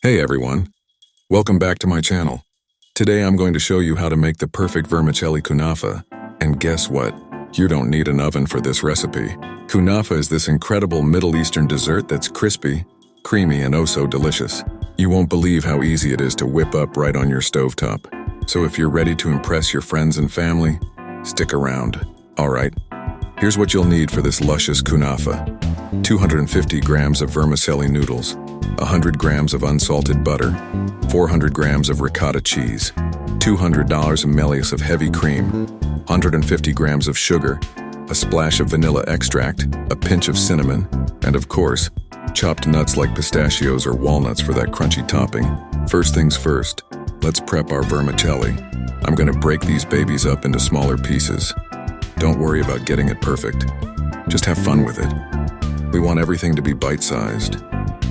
Hey everyone, welcome back to my channel. Today I'm going to show you how to make the perfect vermicelli kunafa. And guess what? You don't need an oven for this recipe. Kunafa is this incredible Middle Eastern dessert that's crispy, creamy, and oh so delicious. You won't believe how easy it is to whip up right on your stovetop. So if you're ready to impress your friends and family, stick around. Alright, here's what you'll need for this luscious kunafa. 250 grams of vermicelli noodles, 100 grams of unsalted butter, 400 grams of ricotta cheese, 200 ml of heavy cream, 150 grams of sugar, a splash of vanilla extract, a pinch of cinnamon, and of course, chopped nuts like pistachios or walnuts for that crunchy topping. First things first, let's prep our vermicelli. I'm going to break these babies up into smaller pieces. Don't worry about getting it perfect. Just have fun with it. We want everything to be bite-sized.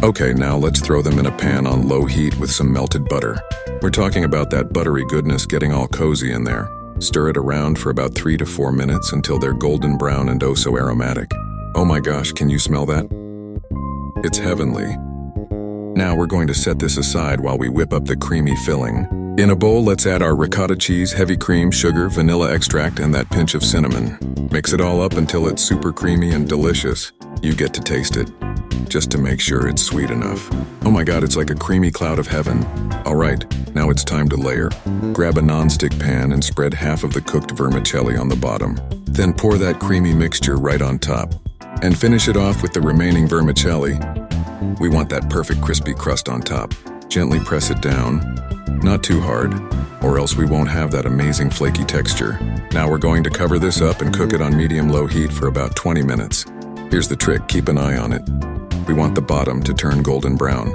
Okay, now let's throw them in a pan on low heat with some melted butter. We're talking about that buttery goodness getting all cozy in there. Stir it around for about 3 to 4 minutes until they're golden brown and oh so aromatic. Oh my gosh, can you smell that? It's heavenly. Now we're going to set this aside while we whip up the creamy filling. In a bowl, let's add our ricotta cheese, heavy cream, sugar, vanilla extract, and that pinch of cinnamon. Mix it all up until it's super creamy and delicious. You get to taste it, just to make sure it's sweet enough. Oh my god, it's like a creamy cloud of heaven. Alright, now it's time to layer. Grab a non-stick pan and spread half of the cooked vermicelli on the bottom. Then pour that creamy mixture right on top. And finish it off with the remaining vermicelli. We want that perfect crispy crust on top. Gently press it down, not too hard, or else we won't have that amazing flaky texture. Now we're going to cover this up and cook it on medium-low heat for about 20 minutes. Here's the trick, keep an eye on it. We want the bottom to turn golden brown,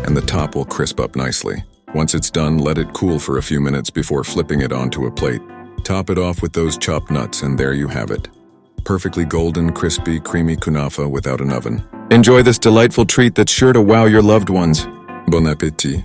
and the top will crisp up nicely. Once it's done, let it cool for a few minutes before flipping it onto a plate. Top it off with those chopped nuts, and there you have it. Perfectly golden, crispy, creamy kunafa without an oven. Enjoy this delightful treat that's sure to wow your loved ones. Bon appétit.